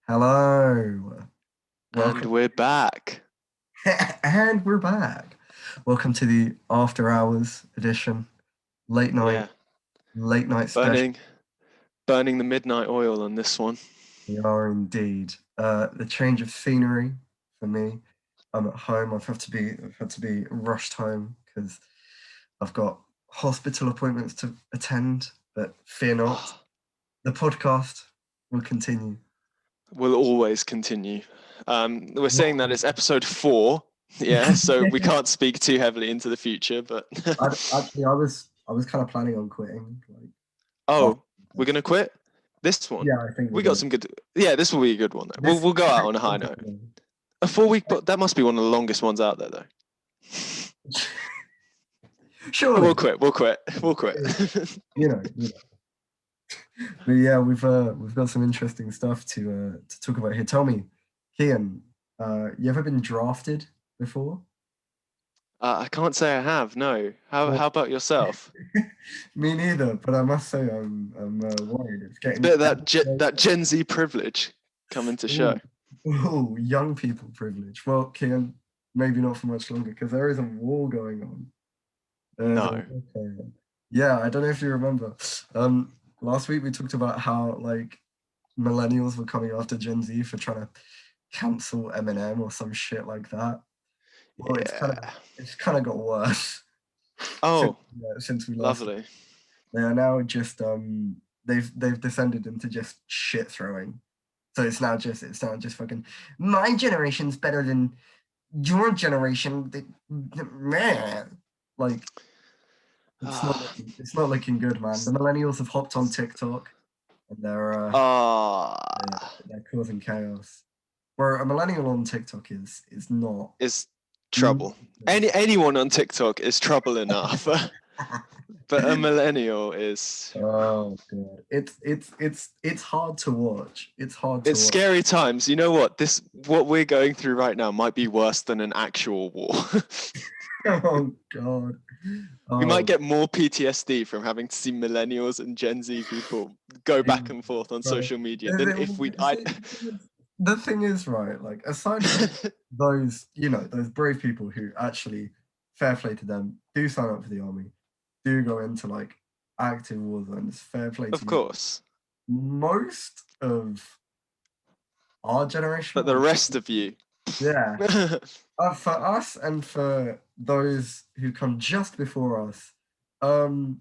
Hello. And Welcome. we're back. And we're back. Welcome to the After Hours edition, late night, Yeah, late night special. burning, burning the midnight oil on this one. We are indeed. The change of scenery for me. I'm at home. I've had to be rushed home because I've got hospital appointments to attend. But fear not, Oh, the podcast will continue. we'll always continue. We're saying that it's episode 4. Yeah, so we can't speak too heavily into the future, but I was kind of planning on quitting. After oh, we're this. gonna quit this one. Yeah, I think we're We got gonna. some good. Yeah, this will be a good one. Though. We'll This we'll go out on a high note. A 4 week, but that must be one of the longest ones out there, though. surely, We'll quit. We'll quit. We'll quit. you know. But yeah, we've got some interesting stuff to talk about here. Tell me, Kian, you ever been drafted before? I can't say I have. No. How Well, how about yourself? me neither, but I must say I'm worried. It's It's a getting bit of ever that closer. Gen Z privilege coming to show. Ooh, ooh, young people privilege. Well, Kian, maybe not for much longer because there is a war going on. There's a No. war going on. Yeah, I don't know if you remember. Last week we talked about how like millennials were coming after Gen Z for trying to cancel Eminem or some shit like that. Well, Yeah. it's kind of got worse since Oh, since we last. lovely. They are now just they've descended into just shit throwing. So it's now just fucking my generation's better than your generation. Man, like Ah, it's not looking good, man. The millennials have hopped on TikTok and they're, ah, they're causing chaos. Where a millennial on TikTok is not. is trouble. Anyone on TikTok is trouble enough, but a millennial is. Oh god, it's hard to watch. It's hard to It's watch. scary times. You know what? What we're going through right now might be worse than an actual war. Oh god. We might Oh, get more PTSD from having to see millennials and Gen Z people go back Jesus and forth on Christ. social media than if we. I. The thing is, right, like aside from those, those brave people who actually, fair play to them, do sign up for the army, do go into like active war zones, fair play Of to you. course, Most of our generation, but the rest of you. yeah, for us and for those who come just before us, um,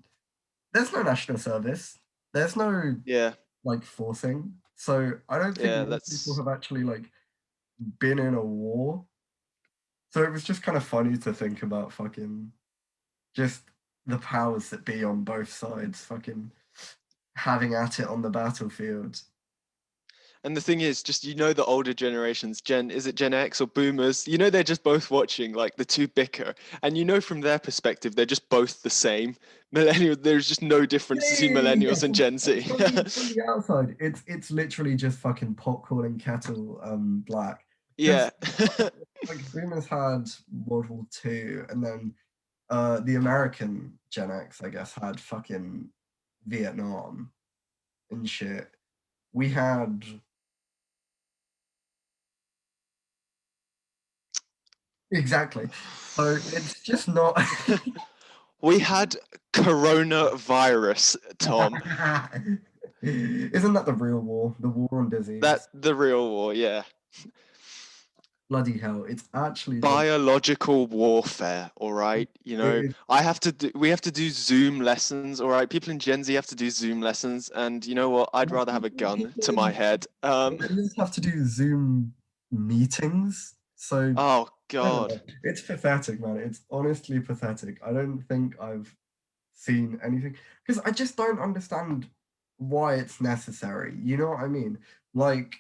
there's no national service. There's no Yeah, like forcing. So I don't think yeah, most people that's have actually like been in a war. So it was just kind of funny to think about fucking just the powers that be on both sides fucking having at it on the battlefield. and the thing is, just the older generations, is it Gen X or Boomers? They're just both watching like the two bicker, and from their perspective, they're just both the same. Millennial, there's just no difference between Yeah. millennials and Gen Z. From the outside, it's literally just fucking popcorn and kettle black. Yeah, Because like boomers had World War II, and then the American Gen X, I guess, had fucking Vietnam and shit. We had exactly. So it's just not. we had coronavirus, Tom. Isn't that the real war? The war on That disease. the real war, yeah. Bloody hell! It's actually just. Biological warfare, all right. It We have to do Zoom lessons, all right. People in Gen Z have to do Zoom lessons, and you know what? I'd rather have a gun to my head. you just have to do Zoom meetings. So Oh I don't God. know. It's pathetic, man. It's honestly pathetic. I don't think I've seen anything because I just don't understand why it's necessary. You know what I mean? Like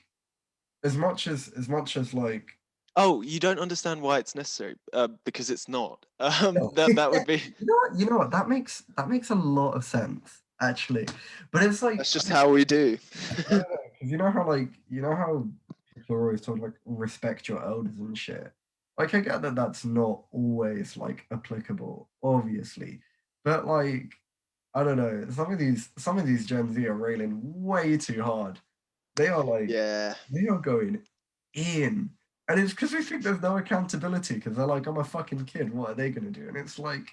as much as like Oh, you don't understand why it's necessary? Because it's not. no. That would be. You know what? That makes a lot of sense actually. But it's like That's just how we do. I don't know because you know how people are always told like respect your elders and shit. Like I get that that's not always like applicable, obviously, but like I don't know. Some of these Gen Z are railing way too hard They are like, Yeah. they are going in. And it's because they think there's no accountability because they're like, I'm a fucking kid. What are they going to do? And it's like,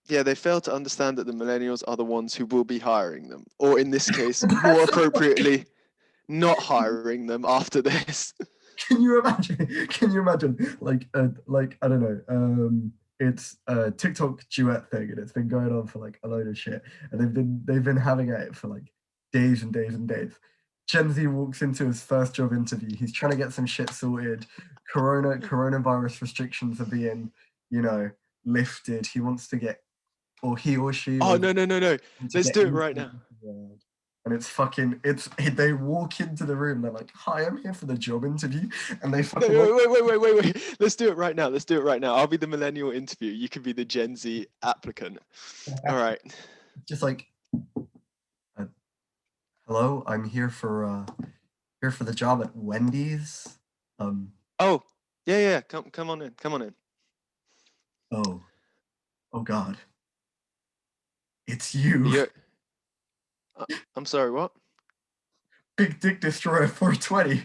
Yeah, they fail to understand that the millennials are the ones who will be hiring them, or in this case, more appropriately, not hiring them after this. can you imagine? Can you imagine? Like I don't know. It's a TikTok duet thing, and it's been going on for like a load of shit, and they've been having at it for like days and days and days. Gen Z walks into his first job interview. He's trying to get some shit sorted. Coronavirus restrictions are being, you know, lifted. He wants to get, or he or she Oh, or no, no, no, no. to Let's get do it into right the now. world. And it's fucking, they walk into the room, they're like, hi, I'm here for the job interview. And they No, fucking like, wait. Let's do it right now. Let's do it right now. I'll be the millennial interview. You can be the Gen Z applicant. All right. just like, uh, hello, I'm here for the job at Wendy's. Um, Oh, yeah. Come on in. Come on in. oh, oh God, it's you. You. I'm sorry. What? Big Dick Destroyer 420.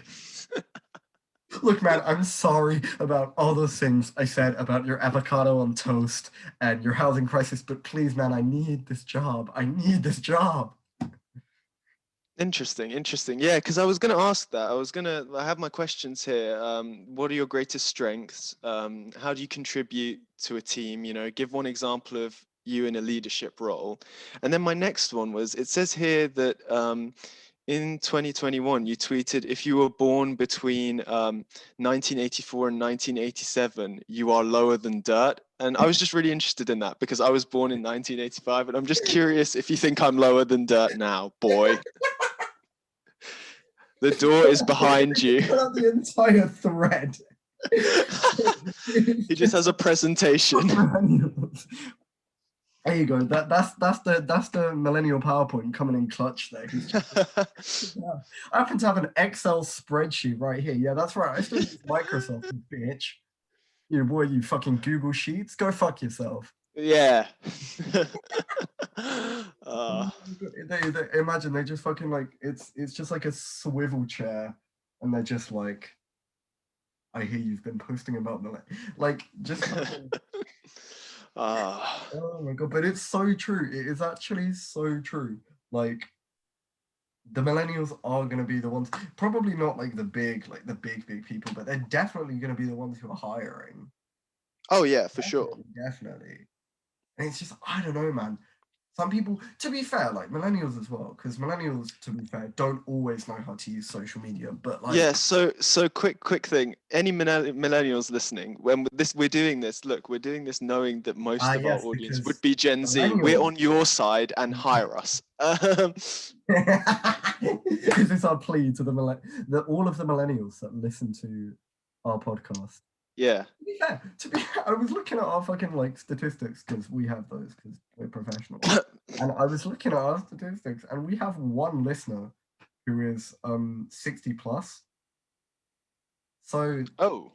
Look, man, I'm sorry about all those things I said about your avocado on toast and your housing crisis, but please, man, I need this job. I need this job. Interesting. Yeah, because I was going to ask that. I have my questions here. What are your greatest strengths? How do you contribute to a team? You know, give one example of you in a leadership role. And then my next one was, it says here that in 2021, you tweeted, if you were born between 1984 and 1987, you are lower than dirt. And I was just really interested in that because I was born in 1985, and I'm just curious if you think I'm lower than dirt now, boy. The door is behind you. Cut out the entire thread. He just has a presentation. There you go. That's the millennial PowerPoint coming in clutch there. Yeah. I happen to have an Excel spreadsheet right here. Yeah, that's right. I still use Microsoft, bitch. You boy, you fucking Google Sheets. Go fuck yourself. Yeah. They imagine they just fucking like it's just like a swivel chair, and they're just like, I hear you've been posting about like just fucking, oh my God, but it's so true. It is actually so true. Like the millennials are going to be the ones, probably not like the big people, but they're definitely going to be the ones who are hiring. Oh yeah, for sure. Definitely. And it's just, I don't know, man. Some people, to be fair, like millennials as well, because millennials, to be fair, don't always know how to use social media. But like, Yeah, so quick thing. Any millennials listening, when we're doing this, look, we're doing this knowing that most of our yes, audience would because be Gen Z. We're millennials. on your side and hire us. Is this our plea to all of the millennials that listen to our podcast? Yeah. To be fair, I was looking at our fucking like statistics because we have those because we're professional. And I was looking at our statistics, and we have one listener who is 60 plus. So Oh.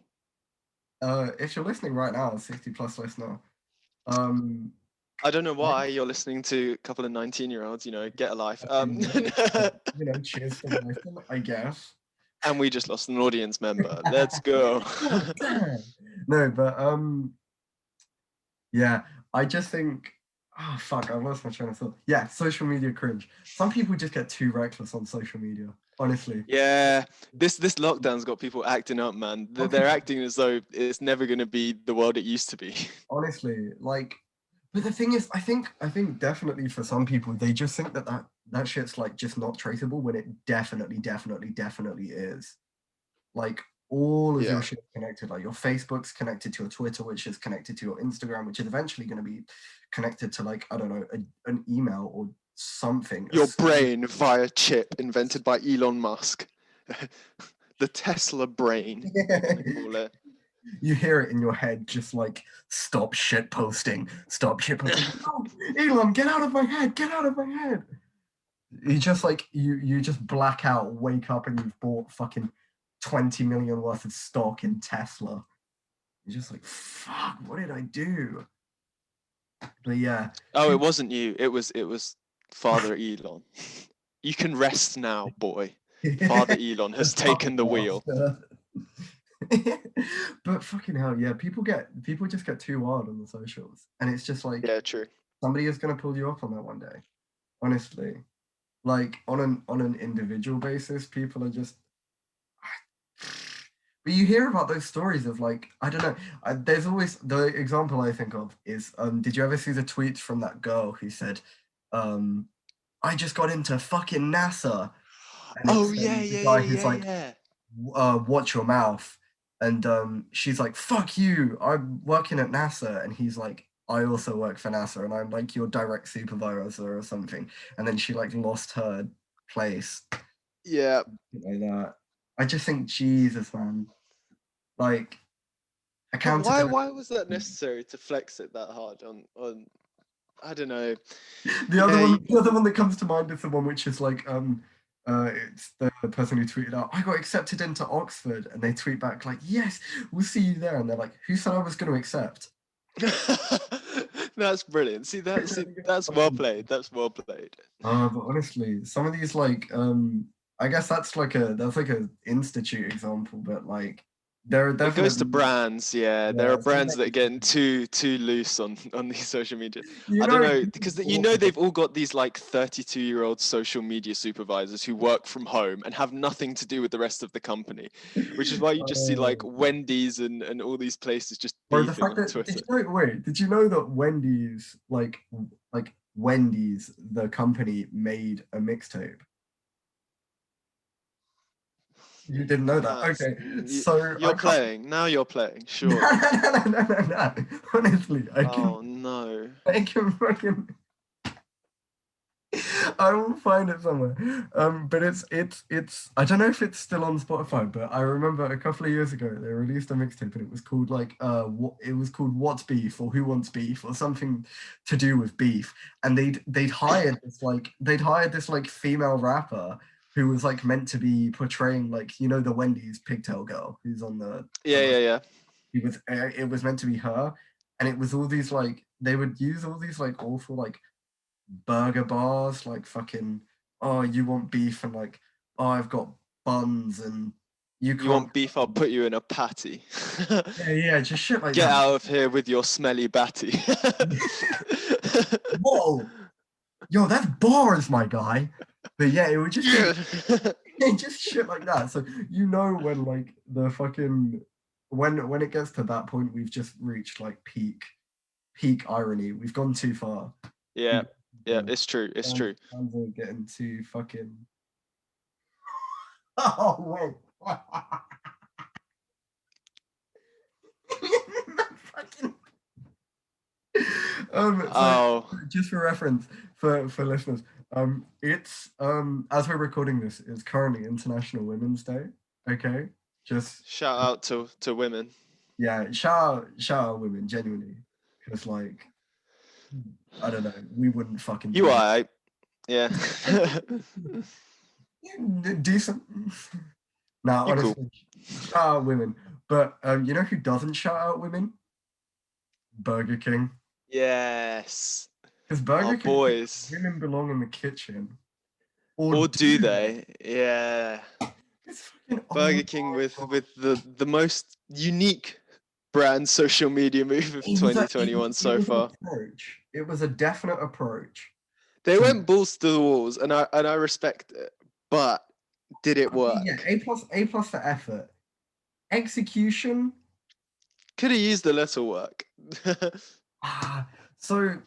if you're listening right now, 60 plus listener, I don't know why you're listening to a couple of 19-year-olds, you know, get a life. Cheers to listen, I guess. And we just lost an audience member. Let's go. No, but yeah, I just think, oh fuck, I lost my train of thought. Yeah, social media cringe. Some people just get too reckless on social media, honestly. Yeah, this lockdown's got people acting up, man. They're acting as though it's never going to be the world it used to be. Honestly, like, but the thing is, I think definitely for some people, they just think that shit's like just not traceable when it definitely is. Like all of your shit's connected. Like your Facebook's connected to your Twitter, which is connected to your Instagram, which is eventually going to be connected to like, I don't know, an email or something. Your brain via chip invented by Elon Musk. The Tesla brain, I call it. You hear it in your head, just like, stop shit posting. Oh, Elon, get out of my head. Get out of my head. You just like, you just black out, wake up, and you've bought fucking 20 million worth of stock in Tesla. You're just like, fuck, what did I do? But yeah. Oh, it wasn't you. It was Father Elon. You can rest now, boy. Father Elon has The puppet taken the wheel. master. But fucking hell, yeah, people just get too wild on the socials, and it's just like Yeah, true. somebody is gonna pull you up on that one day. Honestly, like on an individual basis, people are just. But you hear about those stories of like I don't know. There's always the example I think of is did you ever see the tweets from that girl who said, um, "I just got into fucking NASA," and Oh it's yeah, the yeah, guy yeah, who's yeah, like, yeah. "Watch your mouth," and she's like, "Fuck you! I'm working at NASA," and he's like, "I also work for NASA, and I'm like your direct supervisor or something," and then she like lost her place Yeah. like that. I just think Jesus, man. Like But accountability. why was that necessary to flex it that hard on I don't know. The other Yeah, one, the other one that comes to mind is the one which is like, it's the person who tweeted out, "I got accepted into Oxford," and they tweet back like, "Yes, we'll see you there," and they're like, "Who said I was going to accept?" That's brilliant. That's well played. That's well played. But honestly, some of these like, I guess that's like a institute example, but like, there are It goes to definitely brands, yeah. There are yeah, some brands that are brands. getting too loose on these social media. You I don't know, know this is because awful. they've all got these like 32-year-old social media supervisors who work from home and have nothing to do with the rest of the company, which is why you just see like Uh, Wendy's and all these places just Or the beefing fact on that did Twitter. you know wait, did you know that Wendy's like Wendy's the company made a mixtape? You didn't know that. That's Okay. So you're playing. Now you're playing, no, surely. no. Honestly, Oh no. I can fucking I will find it somewhere. But it's I don't know if it's still on Spotify, but I remember a couple of years ago they released a mixtape and it was called like what it was called What's Beef or Who Wants Beef or something to do with beef. And they'd hired this like female rapper who was like meant to be portraying like the Wendy's pigtail girl who's on the Yeah, yeah, commercial. yeah. It was meant to be her, and it was all these like they would use all these like awful like burger bars, like fucking, oh, you want beef, and like, oh, I've got buns, and you You can't. want beef, I'll put you in a patty. Yeah, yeah, just shit like Get that. out of here with your smelly batty. Whoa, yo, that's bars, my guy. But yeah, it would just be Yeah. just shit like that. So when like the fucking when it gets to that point, we've just reached like peak irony. We've gone too far. Yeah, We've yeah, it's true. It's fans true. fans are getting too fucking. Oh wait. Fucking- so Oh, just for reference for listeners, it's as we're recording this, it's currently International Women's Day. Okay, just shout out to women. yeah, shout out women genuinely, because like I don't know, we wouldn't fucking You do it. are, yeah. Decent. Now, You cool. honestly, shout out women. But you know who doesn't shout out women? Burger King. Yes, Because our Burger King thinks boys. women belong in the kitchen. Or Or do do they? they? Yeah. It's fucking oh Burger King my with god. the most unique brand social media move of It was a it was 2021 it so was an far. approach. It was a definite approach They to went balls to the walls, and I respect it. But did it yeah, work? A plus for effort. Execution. Could have used a little work. So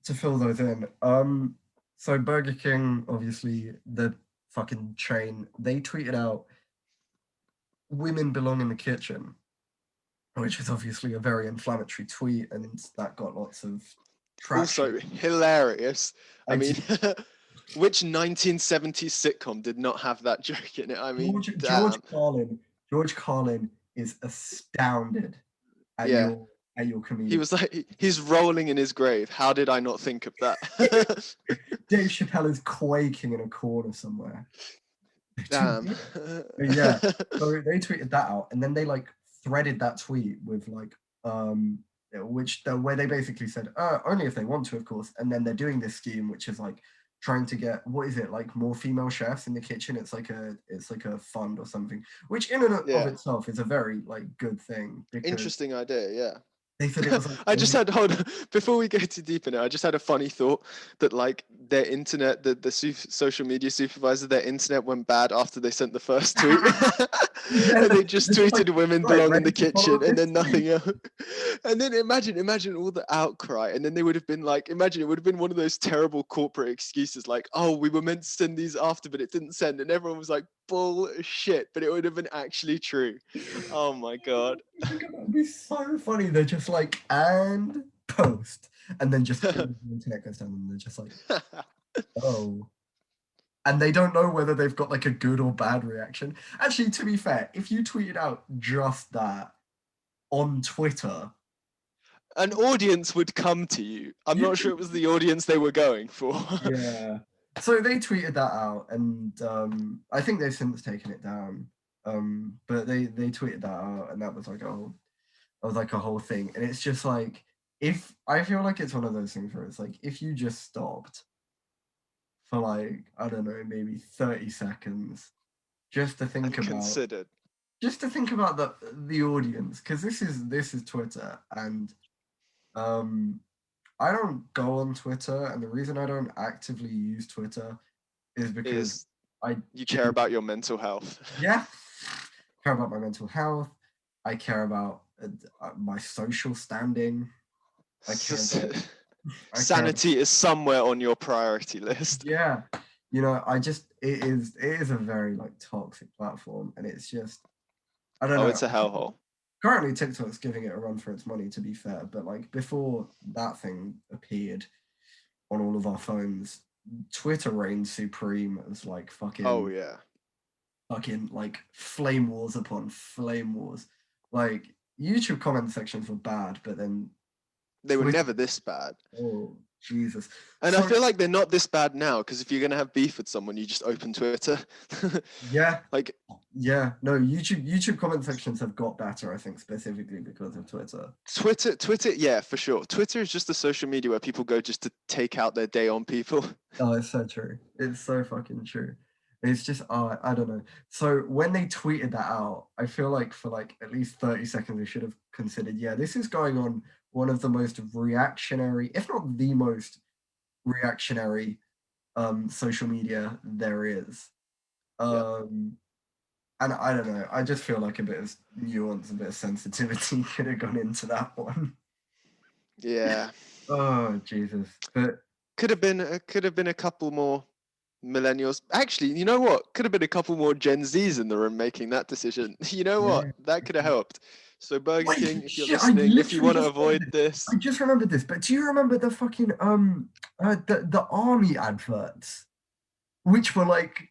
to fill those in, so Burger King, obviously the fucking chain, they tweeted out women belong in the kitchen, which is obviously a very inflammatory tweet, and that got lots of traction. Also hilarious. I I mean, just, which 1970s sitcom did not have that joke in it? I mean, George George damn. Carlin George Carlin is astounded at Yeah. your He comedic. was like, he's rolling in his grave. How did I not think of that? Dave Chappelle is quaking in a corner somewhere. Too Damn. good. But yeah, so they tweeted that out, and then they like threaded that tweet with like which the where they basically said only if they want to, of course, and then they're doing this scheme which is like trying to get, what is it, like more female chefs in the kitchen. It's like a fund or something, which in and of Yeah. itself is a very like good thing, because Interesting idea, yeah. they said it was like I just had hold on, before we go too deep in it. I just had a funny thought that like their internet, the social media supervisor, their internet went bad after they sent the first tweet, yeah, and they just they're just like, tweeted "women right, belong in ready the to follow kitchen" up and this then tweet. nothing else. And then imagine all the outcry, and then they would have been like, imagine it would have been one of those terrible corporate excuses like, "Oh, we were meant to send these after, but it didn't send," and everyone was like, "Bullshit!" But it would have been actually true. Oh my god. That would be so funny. They're just like, and post, and then just all the internet goes down, and they're just like, oh. And they don't know whether they've got like a good or bad reaction. Actually, to be fair, if you tweeted out just that on Twitter, An audience would come to you. I'm you not sure it was the audience they were going for. yeah. So they tweeted that out, and I think they've since taken it down. But they tweeted that out, and that was like a whole thing. And it's just like, if I feel like it's one of those things where it's like, if you just stopped for like, I don't know, maybe 30 seconds just to think And about considered. the audience, because this is Twitter, and um I don't go on Twitter, and the reason I don't actively use Twitter is because Is I you care about your mental health. yeah, care about my mental health. I care about my social standing. I care about I care about, Sanity is somewhere on your priority list. yeah. It is a very like toxic platform, and it's just, I don't Oh, know. it's a hellhole. Currently TikTok's giving it a run for its money, to be fair, but like before that thing appeared on all of our phones, Twitter reigned supreme as like Oh fucking yeah. fucking like flame wars upon flame wars. Like YouTube comment sections were bad, but then They were Twitter, never this bad. oh Jesus. And I So feel like they're not this bad now, because if you're gonna have beef with someone, you just open Twitter. yeah, Like yeah, no, YouTube comment sections have got better, I think, specifically because of Twitter. Twitter, yeah, for sure. Twitter is just the social media where people go just to take out their day on people. Oh, it's so true. It's so fucking true. It's just, I don't know. So when they tweeted that out, I feel like for like at least 30 seconds, they should have considered, yeah, this is going on one of the most reactionary, if not the most reactionary social media there is. Yeah. Um, and I don't know. I just feel like a bit of nuance, a bit of sensitivity could have gone into that one. Yeah. Oh, Jesus. But Could have been a couple more millennials. Actually, you know what? Could have been a couple more Gen Zs in the room making that decision. You know what? yeah. That could have helped. So Burger King, Wait, if you're shit, I listening, if you literally want to just remembered avoid this. this, I just remembered this, but do you remember the fucking the army adverts? Which were like,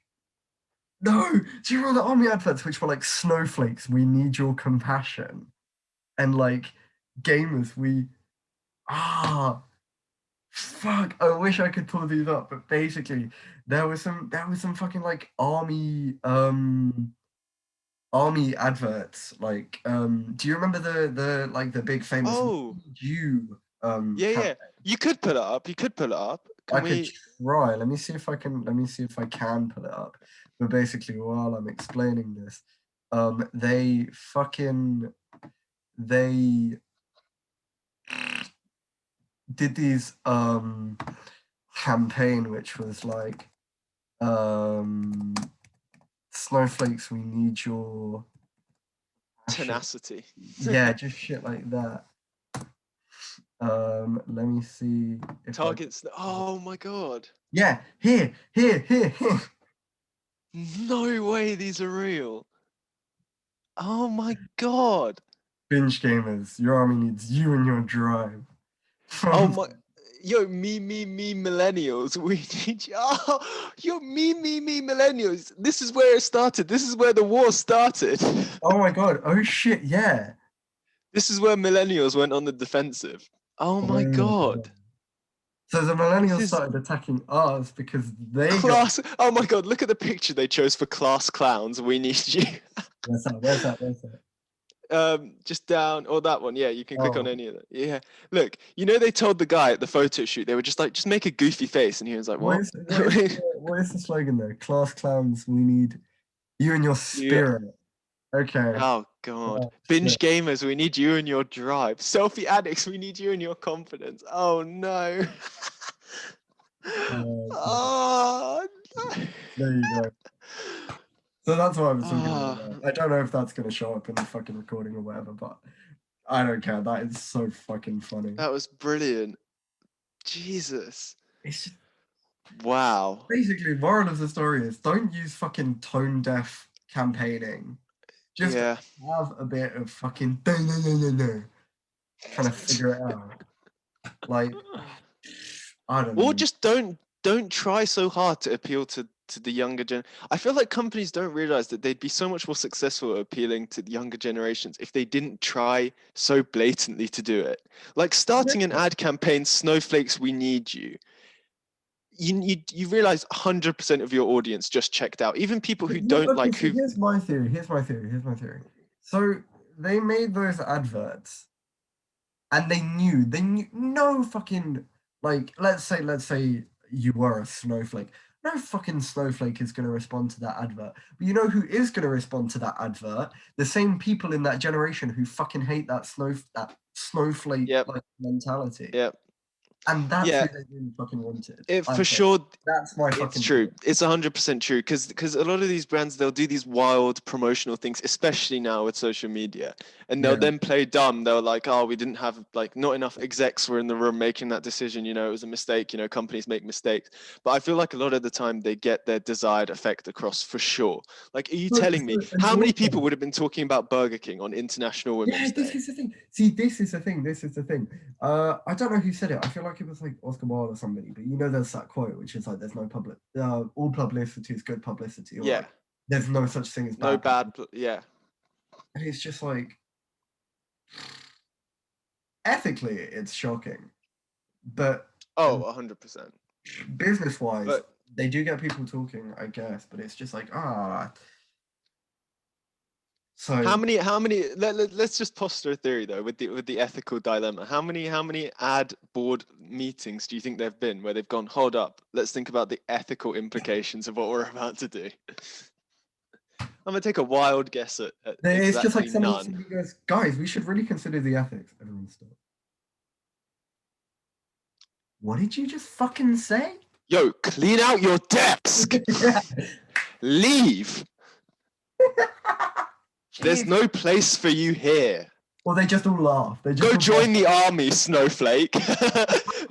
no, do you remember the army adverts which were like, snowflakes, we need your compassion? And like, gamers, we ah fuck, I wish I could pull these up, but basically there was some fucking like army adverts, like do you remember the like the big famous oh you yeah, yeah, campaign? you could put it up. You could put it up. I Can could we? try. Let me see if I can put it up. But basically, while I'm explaining this, they did these campaign which was like, um snowflakes, we need your passion. Tenacity. Yeah, just shit like that. Let me see if I can. Targets. Oh my god. Yeah, here. No way these are real. Oh my god. Binge gamers, your army needs you and your drive. Oh From my. Yo, me, millennials. We need you. Oh, yo, me, millennials. This is where it started. This is where the war started. oh my god, oh shit, yeah. This is where millennials went on the defensive. Oh Oh my my god. god. So the This millennials is started attacking us because they got. class. Oh my god, look at the picture they chose for class clowns. We need you. Where's that? Where's that? Where's that? just down, or that one. Yeah, you can click on Oh, any of them. Yeah. Look, you know, they told the guy at the photo shoot, they were just like, just make a goofy face, and he was like, what what? is what is the slogan there? Class clowns, we need you and your Yeah. spirit. Okay. Oh God. Oh, Binge shit. gamers, we need you and your drive. Selfie addicts, we need you and your confidence. Oh no. Shit. Oh no. There you go. So that's what I was talking Ah, about. I don't know if that's gonna show up in the fucking recording or whatever, but I don't care. That is so fucking funny. that was brilliant. Jesus. It's just Wow. basically moral of the story is don't use fucking tone deaf campaigning. Just Yeah. have a bit of fucking no, trying to figure it out. Like I don't Or know. just don't try so hard to appeal to the younger gen. I feel like companies don't realize that they'd be so much more successful at appealing to the younger generations if they didn't try so blatantly to do it. Like starting an ad campaign, Snowflakes, we need you. You realize 100% of your audience just checked out. Even people who don't Okay, like so who. here's my theory. Here's my theory. So they made those adverts and they knew no fucking like let's say you were a snowflake. No fucking snowflake is gonna respond to that advert. But you know who is gonna respond to that advert? The same people in that generation who fucking hate that snowflake Yep, like mentality. yep, And that's yeah. who they really fucking wanted. It I for think. sure. That's my It's fucking true. theory. It's 100% true because a lot of these brands, they'll do these wild promotional things, especially now with social media, and they'll Yeah. then play dumb. They're like, oh, we didn't have like not enough execs were in the room making that decision. You know, it was a mistake. You know, companies make mistakes, but I feel like a lot of the time they get their desired effect across for sure. Like, are you telling me And how many people also, would have been talking about Burger King on International yeah, Women's this Day? is the thing. See, this is the thing. This is the thing. I don't know who said it. I feel like it was like Oscar Wilde or somebody. But you know, there's that quote which is like, "There's no public. All publicity is good publicity," or Yeah, like, "There's no such thing as no bad bad. publicity." Yeah. And it's just like, ethically, it's shocking, but Oh, 100%. business-wise, But they do get people talking, I guess. But it's just like, ah. how So many? Let's just posture a theory though with the ethical dilemma. How many ad board meetings do you think there've been where they've gone, hold up, let's think about the ethical implications of what we're about to do? I'm gonna take a wild guess at it's just like exactly somebody none. goes, guys, we should really consider the ethics. Everyone stop. What did you just fucking say? Yo, clean out your desk. Leave. There's Jeez. no place for you here. Or they just all laugh. They just Go all join burst, the army, snowflake.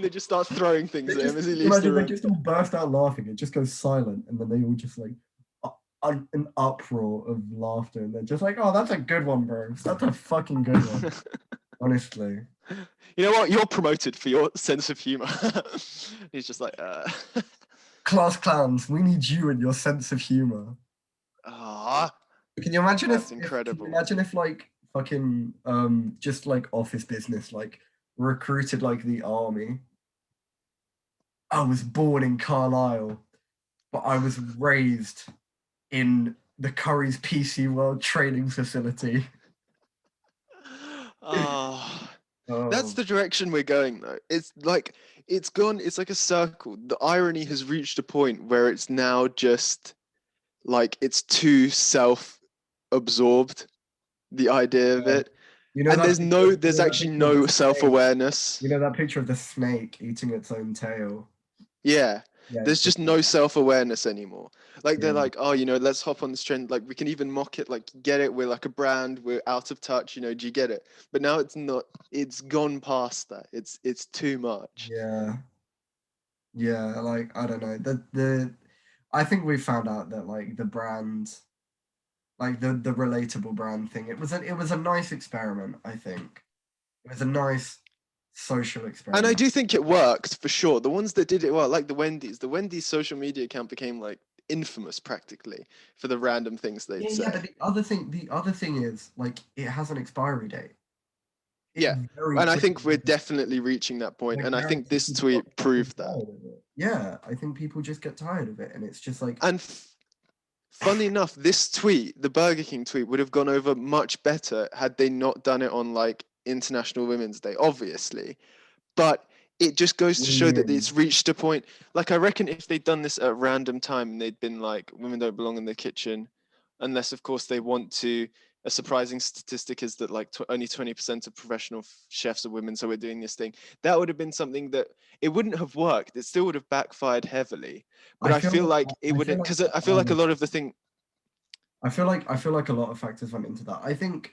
They just start throwing things they at him just as he leaves the imagine they room. just all burst out laughing. It just goes silent, and then they all just like an uproar of laughter, and they're just like, "Oh, that's a good one, bro. That's a fucking good one." Honestly, You know what? You're promoted for your sense of humor. He's just like, class clowns, we need you and your sense of humor. ah, Can you imagine that's if can you incredible. imagine if like fucking just like office business like recruited like the army? I was born in Carlisle, but I was raised in the Curry's PC World training facility. Ah, that's Oh, the direction we're going though. It's like it's gone. It's like a circle. The irony has reached a point where it's now just like it's too self-absorbed. The idea of yeah. it, You know and that picture, there's actually of the no snake. self-awareness. You know that picture of the snake eating its own tail. Yeah, Yeah, there's it's just just no self-awareness anymore. Like they're yeah, like, oh, you know, let's hop on this trend. Like we can even mock it. Like get it? We're like a brand. We're out of touch. You know, do you get it? But now it's not. It's gone past that. It's too much. yeah, yeah. Like I don't know. The I think we found out that like the brand, like the relatable brand thing, it was a nice experiment. I think it was a nice social And I experiment. do think it worked for sure. The ones that did it well, like the Wendy's social media account became like infamous practically for the random things they'd Yeah, yeah. But say. the other thing is like it has an expiry date. It Yeah, very and I quickly think we're definitely reaching that and point. I And I think guarantee this people got tweet fucking proved that. tired of it. Yeah, I think people just get tired of it, and it's just like, And Funnily enough, this tweet, the Burger King tweet, would have gone over much better had they not done it on like International Women's Day, obviously. But it just goes to show that Weird. it's reached a point. Like, I reckon if they'd done this at a random time and they'd been like, women don't belong in the kitchen, unless, of course, they want to. A surprising statistic is that like only 20% of professional chefs are women, so we're doing this thing. That would have been something that it wouldn't have worked. It still would have backfired heavily. But I feel like it would, because I feel like a lot of the thing, I feel like a lot of factors went into that. I think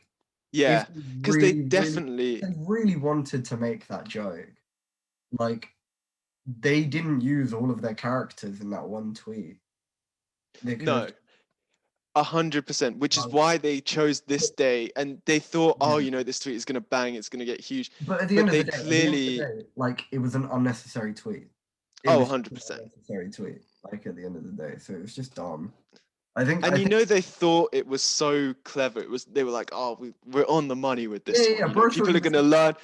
if yeah, they because they really, definitely, they really wanted to make that joke, like they didn't use all of their characters in that one tweet. They could no, have. 100%, which is Like, why they chose this but, day. And they thought, oh, yeah. you know, this tweet is going to bang, it's going to get huge. But at the But end of they the day, clearly, like it was an unnecessary tweet. It oh, was just an 100%. unnecessary tweet. Like at the end of the day, so it was just dumb. I think. And I you think. know, they thought it was so clever. They were like, oh, we're on the money with Yeah, this yeah, one. yeah. You know, Bro thought people he are was going to gonna learn.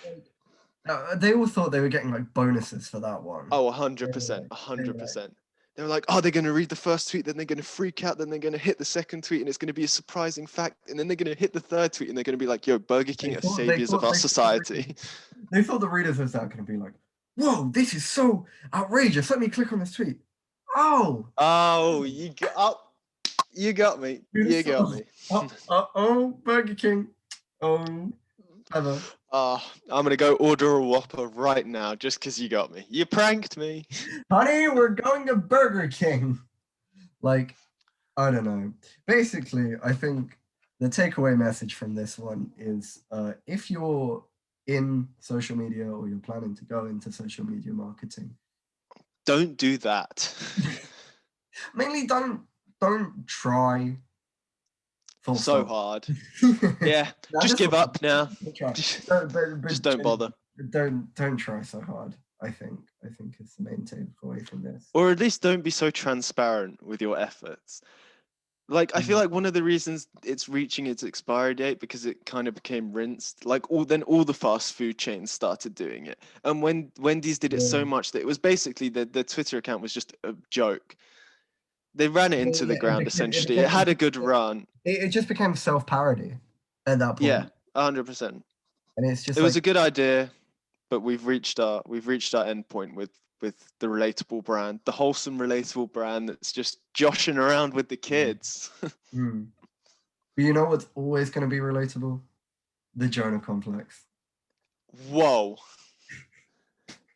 like, they all thought they were getting like bonuses for that one. Oh, They were 100%, like, they were like, 100%. They were like, oh, they're going to read the first tweet, then they're going to freak out, then they're going to hit the second tweet, and it's going to be a surprising fact. And then they're going to hit the third tweet, and they're going to be like, yo, Burger they King are thought they saviors of thought our they thought the society. readers, they thought the readers was not gonna be like, whoa, this is so outrageous. Let me click on this tweet. Oh, Oh, you got me. You got me. Burger King. Oh, clever. Oh, I'm gonna go order a Whopper right now just because you got me. You pranked me. Honey, we're going to Burger King. Like, I don't know. Basically, I think the takeaway message from this one is if you're in social media or you're planning to go into social media marketing, Don't do that. mainly don't try full So stop. hard. No, Yeah, just just give up now. don't try. Just don't bother. Don't try so hard. I think is the main takeaway from this. Or at least don't be so transparent with your efforts. Like, I feel like one of the reasons it's reaching its expiry date because it kind of became rinsed. Like, all the fast food chains started doing it, and when Wendy's did it Yeah. so much that it was basically the Twitter account was just a joke. They ran it into the Yeah, ground essentially. It had a good run. it just became self-parody at that Yeah, point. 100%. And it's just It was like, a good idea, but we've reached our end point with the relatable brand, the wholesome relatable brand that's just joshing around with the kids. but you know what's always going to be relatable? The Jonah complex. Whoa.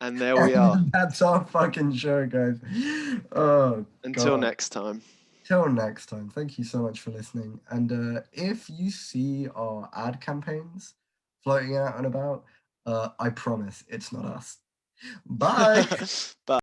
And there we are. That's our fucking show, guys. Oh, Until God. next time. Till next time. Thank you so much for listening. And if you see our ad campaigns floating out and about, I promise it's not us. Bye. Bye.